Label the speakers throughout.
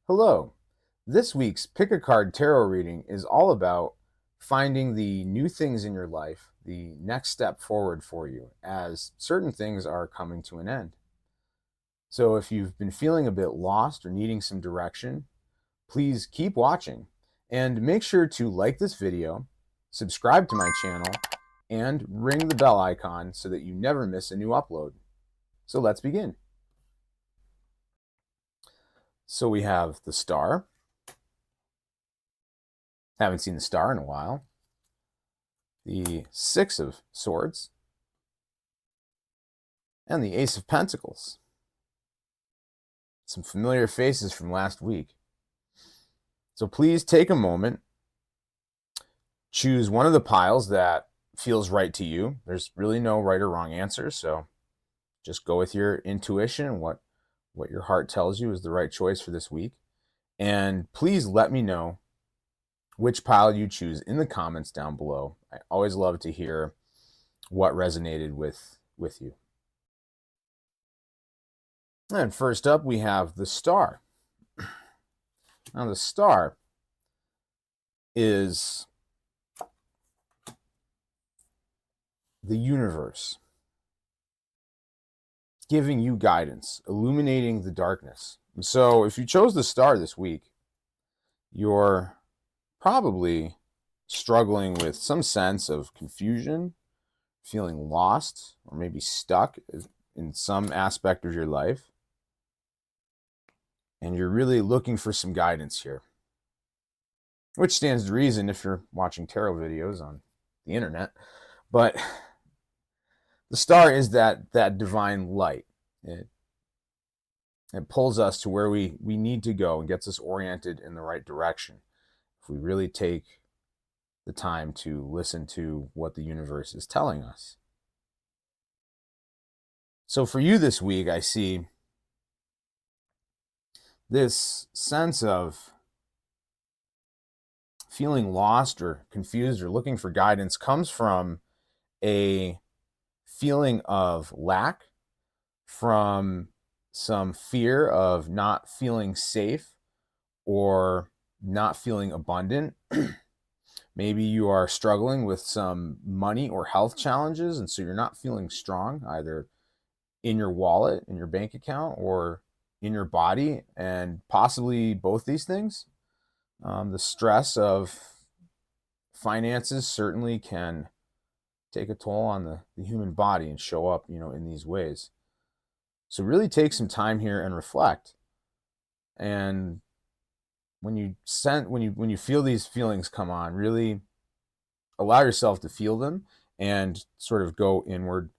Speaker 1: Hello. This week's Pick a Card Tarot reading is all about finding the new things in your life, the next step forward for you, as certain things are coming to an end. So, if you've been feeling a bit lost or needing some direction, please keep watching and make sure to like this video, subscribe to my channel, and ring the bell icon so that you never miss a new upload. So, let's begin. So, we have the Star. Haven't seen the Star in a while. The Six of Swords, and the Ace of Pentacles. Some familiar faces from last week. So please take a moment, choose one of the piles that feels right to you. There's really no right or wrong answer, so just go with your intuition and what your heart tells you is the right choice for this week. And please let me know which pile you choose in the comments down below. I always love to hear what resonated with you. And first up, we have the Star. Now, the Star is the universe giving you guidance, illuminating the darkness. And so, if you chose the Star this week, you're probably struggling with some sense of confusion, feeling lost, or maybe stuck in some aspect of your life. And you're really looking for some guidance here, which stands to reason if you're watching tarot videos on the internet. But the Star is that divine light. It pulls us to where we need to go and gets us oriented in the right direction if we really take the time to listen to what the universe is telling us. So for you this week, I see this sense of feeling lost or confused or looking for guidance comes from a feeling of lack, from some fear of not feeling safe or not feeling abundant. Maybe you are struggling with some money or health challenges, and so you're not feeling strong either in your wallet, in your bank account, or in your body, and possibly both these things. The stress of finances certainly can take a toll on the human body and show up, in these ways. So really take some time here and reflect. And when you feel these feelings come on, really allow yourself to feel them and sort of go inward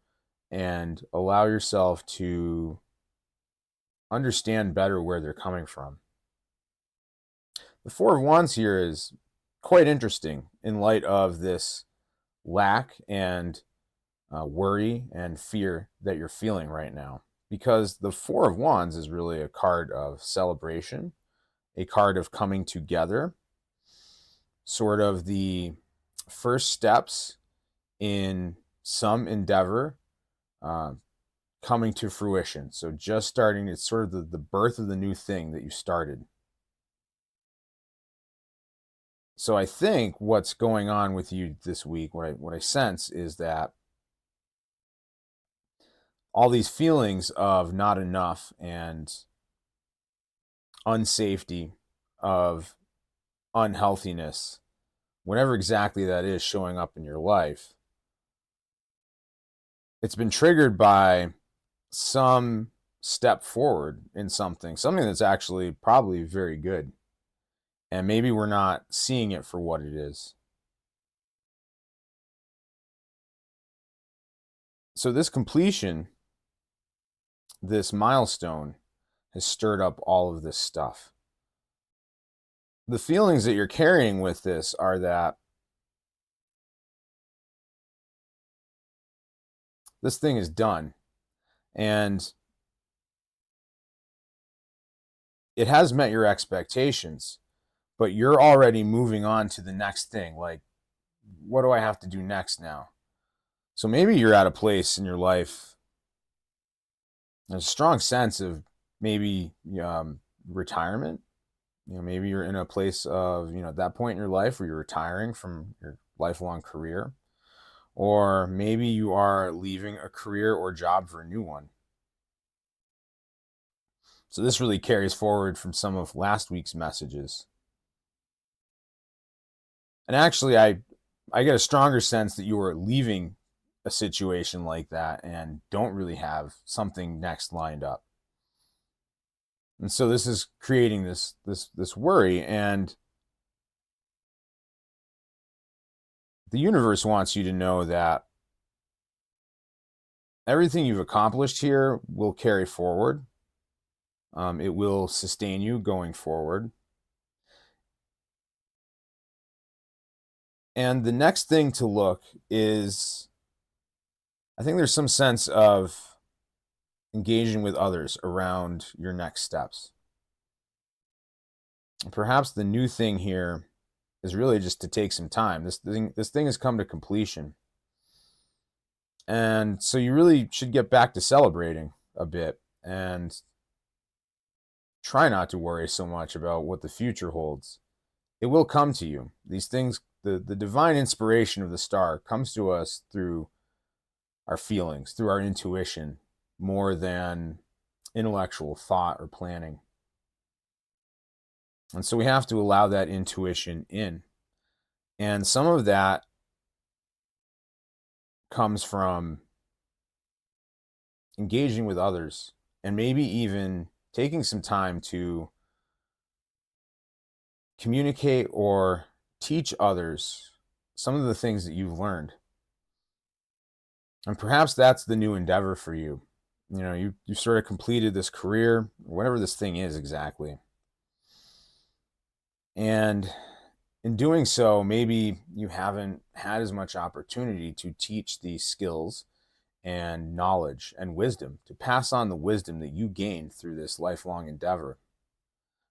Speaker 1: and allow yourself to understand better where they're coming from. The Four of Wands here is quite interesting in light of this lack and worry and fear that you're feeling right now, because the Four of Wands is really a card of celebration, a card of coming together, sort of the first steps in some endeavor coming to fruition. So just starting, it's sort of the birth of the new thing that you started. So I think what's going on with you this week, what I sense is that all these feelings of not enough and unsafety, of unhealthiness, whatever exactly that is showing up in your life, it's been triggered by some step forward in something that's actually probably very good. And maybe we're not seeing it for what it is. So this completion, this milestone, has stirred up all of this stuff. The feelings that you're carrying with this are that this thing is done. And it has met your expectations, but you're already moving on to the next thing. Like, what do I have to do next now? So maybe you're at a place in your life, there's a strong sense of maybe retirement, Maybe you're in a place of, at that point in your life where you're retiring from your lifelong career, or maybe you are leaving a career or job for a new one. So this really carries forward from some of last week's messages. And actually, I get a stronger sense that you are leaving a situation like that and don't really have something next lined up. And so this is creating this worry, and the universe wants you to know that everything you've accomplished here will carry forward. It will sustain you going forward. And the next thing to look is, I think there's some sense of engaging with others around your next steps. Perhaps the new thing here is really just to take some time. This thing has come to completion. And so you really should get back to celebrating a bit and try not to worry so much about what the future holds. It will come to you. These things, the divine inspiration of the star comes to us through our feelings, through our intuition, more than intellectual thought or planning. And so we have to allow that intuition in. And some of that comes from engaging with others and maybe even taking some time to communicate or teach others some of the things that you've learned. And perhaps that's the new endeavor for you. You sort of completed this career, whatever this thing is exactly. And in doing so, maybe you haven't had as much opportunity to teach these skills and knowledge and wisdom, to pass on the wisdom that you gained through this lifelong endeavor.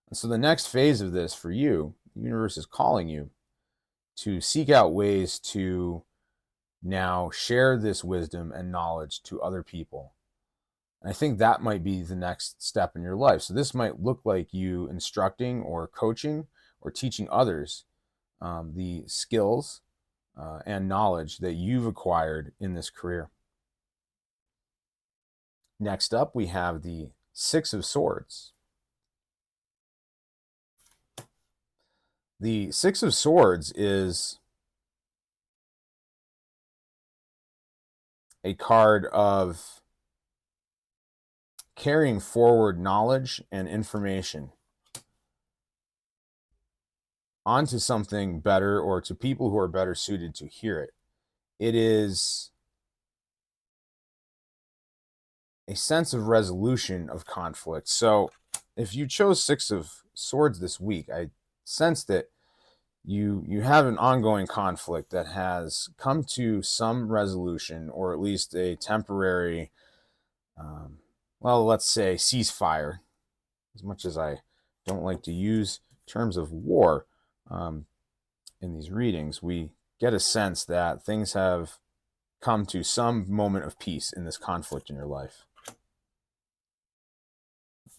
Speaker 1: And so the next phase of this for you, the universe is calling you to seek out ways to now share this wisdom and knowledge to other people. And I think that might be the next step in your life. So this might look like you instructing or coaching or teaching others the skills and knowledge that you've acquired in this career. Next up, we have the Six of Swords. The Six of Swords is a card of carrying forward knowledge and information onto something better, or to people who are better suited to hear it. It is a sense of resolution of conflict. So if you chose Six of Swords this week, I sense that you have an ongoing conflict that has come to some resolution, or at least a temporary, let's say ceasefire. As much as I don't like to use terms of war in these readings, we get a sense that things have come to some moment of peace in this conflict in your life.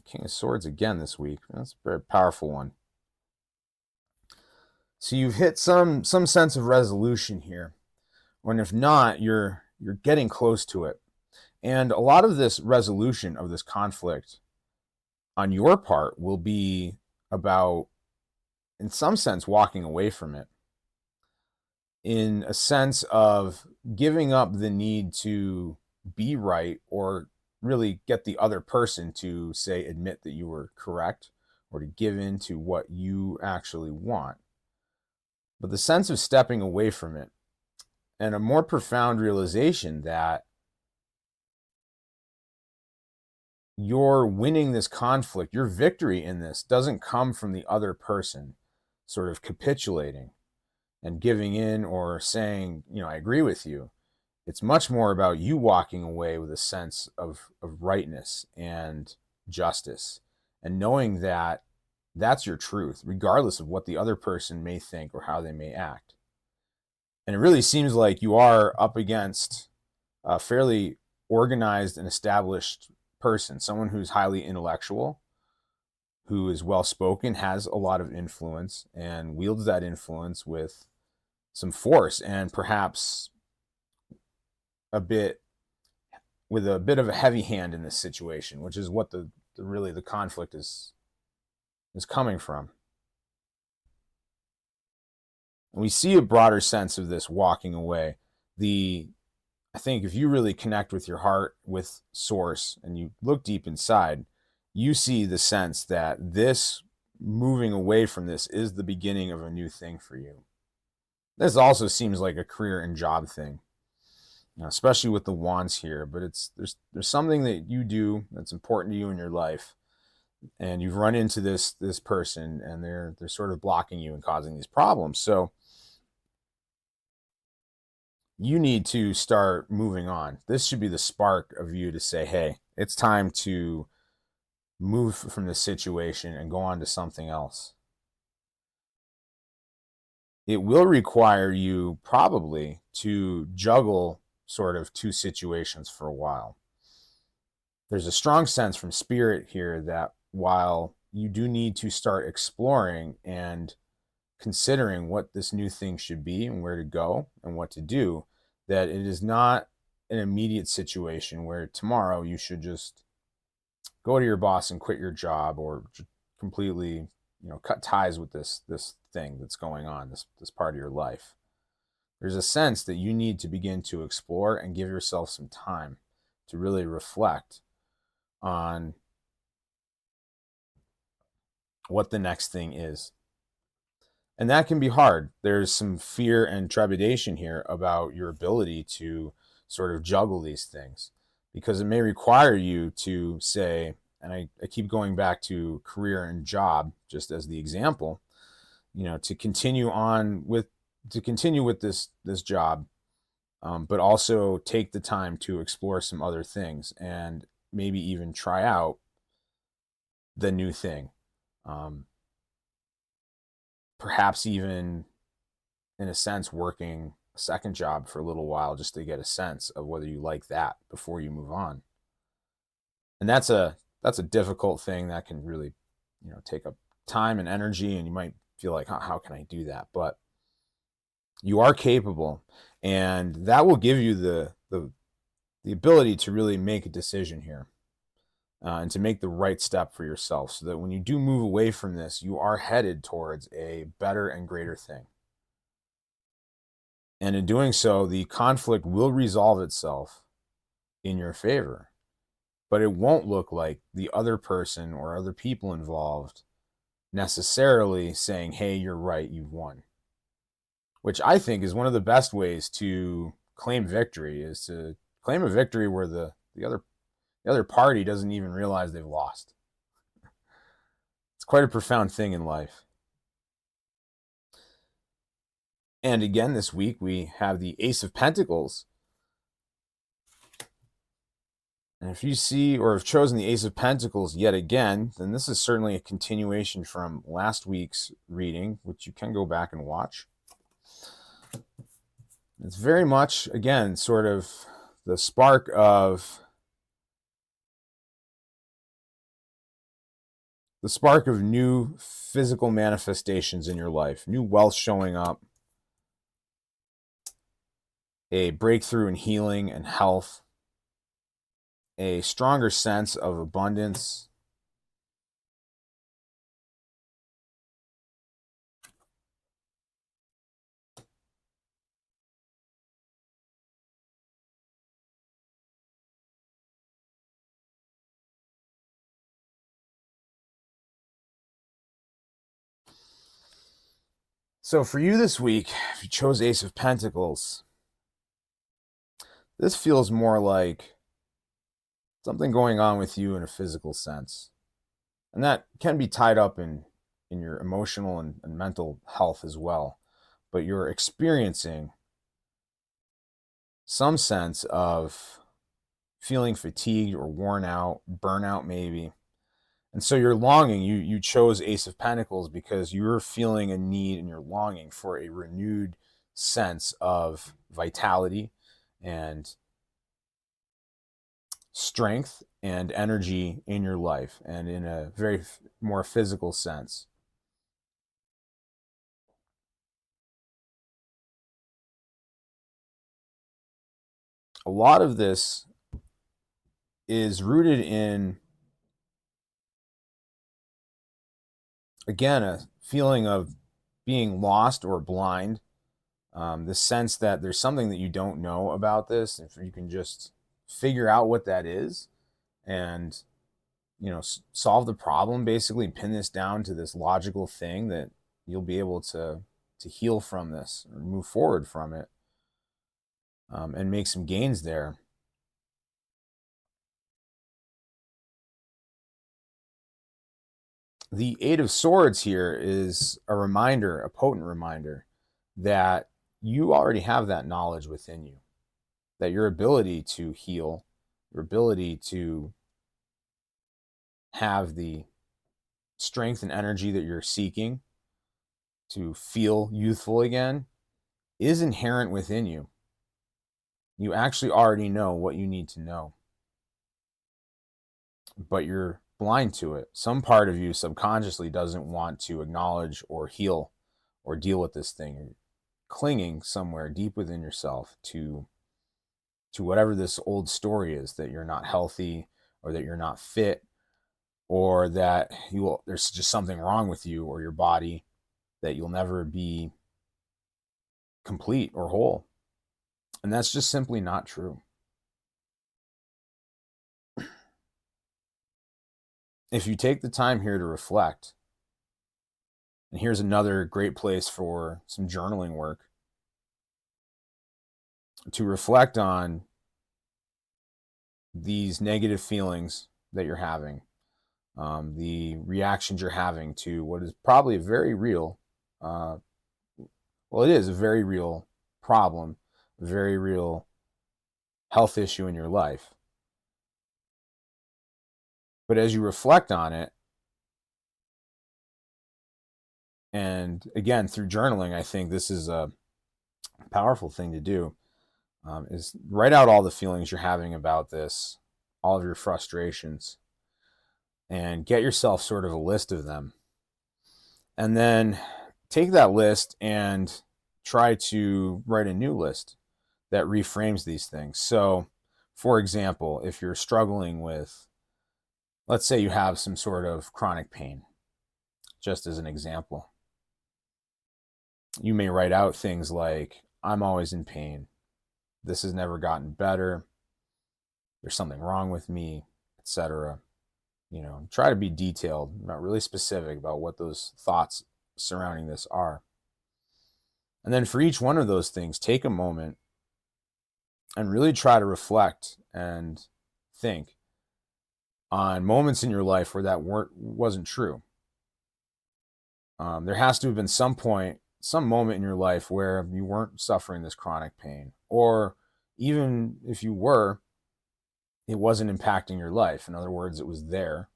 Speaker 1: King of Swords again this week. That's a very powerful one. So you've hit some sense of resolution here. And if not, you're getting close to it. And a lot of this resolution of this conflict on your part will be about, in some sense, walking away from it. In a sense of giving up the need to be right, or really get the other person to, say, admit that you were correct, or to give in to what you actually want. But the sense of stepping away from it, and a more profound realization that you're winning this conflict, your victory in this doesn't come from the other person sort of capitulating and giving in or saying, I agree with you. It's much more about you walking away with a sense of rightness and justice, and knowing that that's your truth, regardless of what the other person may think or how they may act. And it really seems like you are up against a fairly organized and established person, someone who's highly intellectual, who is well spoken, has a lot of influence, and wields that influence with some force and perhaps a bit with a bit of a heavy hand in this situation, which is what really the conflict is coming from. And we see a broader sense of this walking away. I think if you really connect with your heart, with source, and you look deep inside, you see the sense that this moving away from this is the beginning of a new thing for you. This also seems like a career and job thing, especially with the wands here, but there's something that you do that's important to you in your life, and you've run into this person, and they're sort of blocking you and causing these problems. So you need to start moving on. This should be the spark of you to say, hey, it's time to move from this situation and go on to something else. It will require you probably to juggle sort of two situations for a while. There's a strong sense from spirit here that while you do need to start exploring and considering what this new thing should be and where to go and what to do, that it is not an immediate situation where tomorrow you should just go to your boss and quit your job, or completely, cut ties with this thing that's going on, this part of your life. There's a sense that you need to begin to explore and give yourself some time to really reflect on what the next thing is. And that can be hard. There's some fear and trepidation here about your ability to sort of juggle these things, because it may require you to say, and I keep going back to career and job just as the example, to continue with this job, but also take the time to explore some other things and maybe even try out the new thing. Perhaps even, in a sense, working a second job for a little while just to get a sense of whether you like that before you move on. And that's a difficult thing that can really, take up time and energy, and you might feel like, how can I do that? But you are capable, and that will give you the ability to really make a decision here. And to make the right step for yourself, so that when you do move away from this, you are headed towards a better and greater thing. And in doing so, the conflict will resolve itself in your favor, but it won't look like the other person or other people involved necessarily saying, hey, you're right, you've won. Which I think is one of the best ways to claim victory, is to claim a victory where the other party doesn't even realize they've lost. It's quite a profound thing in life. And again, this week we have the Ace of Pentacles. And if you see or have chosen the Ace of Pentacles yet again, then this is certainly a continuation from last week's reading, which you can go back and watch. It's very much, again, sort of the spark of new physical manifestations in your life, new wealth showing up, a breakthrough in healing and health, a stronger sense of abundance, So for you this week, if you chose Ace of Pentacles, this feels more like something going on with you in a physical sense. And that can be tied up in your emotional and mental health as well. But you're experiencing some sense of feeling fatigued or worn out, burnout maybe. And so you're longing. You chose Ace of Pentacles because you're feeling a need and you're longing for a renewed sense of vitality and strength and energy in your life, and in a very more physical sense. A lot of this is rooted in, again, a feeling of being lost or blind. The sense that there's something that you don't know about this. If you can just figure out what that is, and solve the problem, basically pin this down to this logical thing, that you'll be able to heal from this or move forward from it, and make some gains there. The Eight of Swords here is a reminder, a potent reminder, that you already have that knowledge within you, that your ability to heal, your ability to have the strength and energy that you're seeking to feel youthful again, is inherent within you. You actually already know what you need to know, but you're blind to it. Some part of you subconsciously doesn't want to acknowledge or heal or deal with this thing. You're clinging somewhere deep within yourself to whatever this old story is, that you're not healthy, or that you're not fit, or that there's just something wrong with you or your body, that you'll never be complete or whole. And that's just simply not true. If you take the time here to reflect, and here's another great place for some journaling work, to reflect on these negative feelings that you're having, the reactions you're having to what is probably a very real, it is a very real problem, a very real health issue in your life. But as you reflect on it, and again, through journaling, I think this is a powerful thing to do, is write out all the feelings you're having about this, all of your frustrations, and get yourself sort of a list of them. And then take that list and try to write a new list that reframes these things. So, for example, if you're struggling with, let's say you have some sort of chronic pain, just as an example, you may write out things like, I'm always in pain. This has never gotten better. There's something wrong with me, etc. Try to be detailed, not really specific about what those thoughts surrounding this are. And then for each one of those things, take a moment and really try to reflect and think on moments in your life where that wasn't true. There has to have been some moment in your life where you weren't suffering this chronic pain, or even if you were, it wasn't impacting your life. In other words, it was there.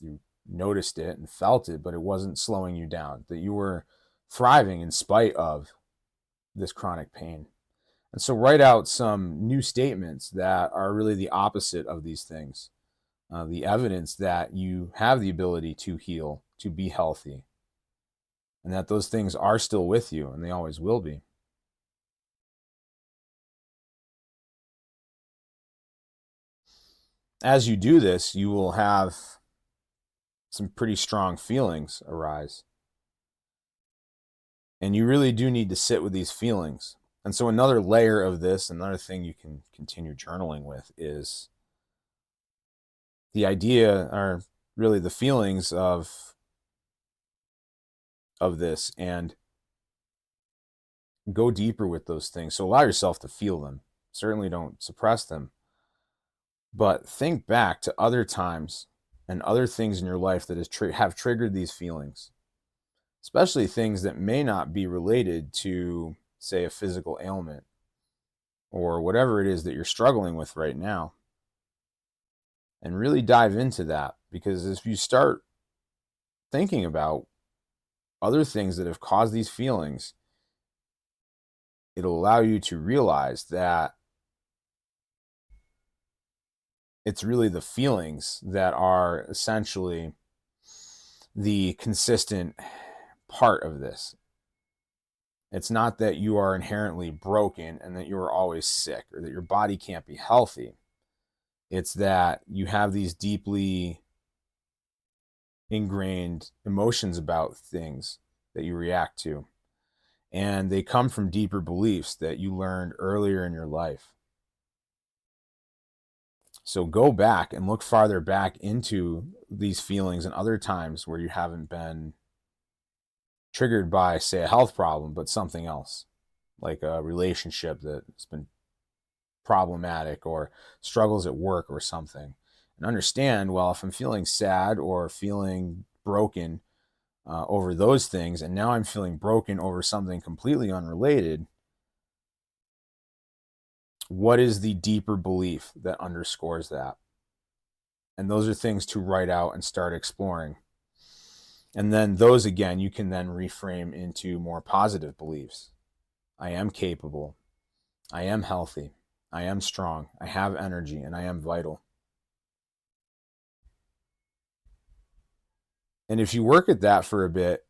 Speaker 1: You noticed it and felt it, but it wasn't slowing you down, that you were thriving in spite of this chronic pain. And so write out some new statements that are really the opposite of these things. The evidence that you have the ability to heal, to be healthy, and that those things are still with you, and they always will be. As you do this, you will have some pretty strong feelings arise. And you really do need to sit with these feelings. And so another layer of this, another thing you can continue journaling with, is the idea, or really the feelings of this, and go deeper with those things. So allow yourself to feel them. Certainly don't suppress them. But think back to other times and other things in your life that have triggered these feelings, especially things that may not be related to, say, a physical ailment or whatever it is that you're struggling with right now. And really dive into that, because if you start thinking about other things that have caused these feelings, it'll allow you to realize that it's really the feelings that are essentially the consistent part of this. It's not that you are inherently broken and that you are always sick or that your body can't be healthy. It's that you have these deeply ingrained emotions about things that you react to. And they come from deeper beliefs that you learned earlier in your life. So go back and look farther back into these feelings and other times where you haven't been triggered by, say, a health problem, but something else, like a relationship that's been problematic or struggles at work or something. And understand, well, if I'm feeling sad or feeling broken over those things, and now I'm feeling broken over something completely unrelated, what is the deeper belief that underscores that? And those are things to write out and start exploring. And then those, again, you can then reframe into more positive beliefs. I am capable. I am healthy. I am strong. I have energy, and I am vital. And if you work at that for a bit,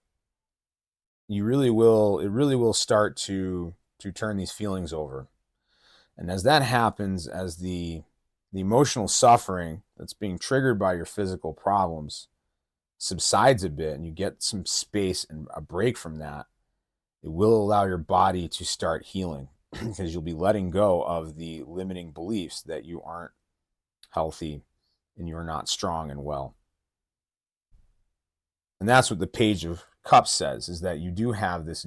Speaker 1: it really will start to turn these feelings over. And as that happens, as the emotional suffering that's being triggered by your physical problems subsides a bit and you get some space and a break from that, it will allow your body to start healing because you'll be letting go of the limiting beliefs that you aren't healthy and you're not strong and well. And that's what the Page of Cups says, is that you do have this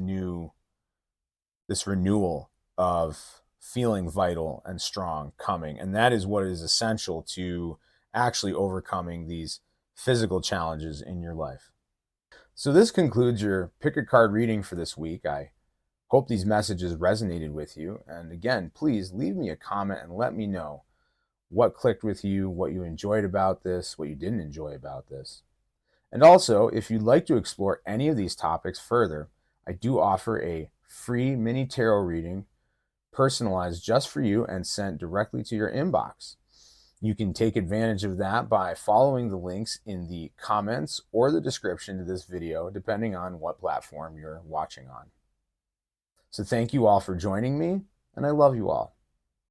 Speaker 1: renewal of feeling vital and strong coming. And that is what is essential to actually overcoming these physical challenges in your life. So this concludes your pick a card reading for this week. I hope these messages resonated with you. And again, please leave me a comment and let me know what clicked with you, what you enjoyed about this, what you didn't enjoy about this. And also, if you'd like to explore any of these topics further, I do offer a free mini tarot reading personalized just for you and sent directly to your inbox. You can take advantage of that by following the links in the comments or the description to this video, depending on what platform you're watching on. So thank you all for joining me, and I love you all.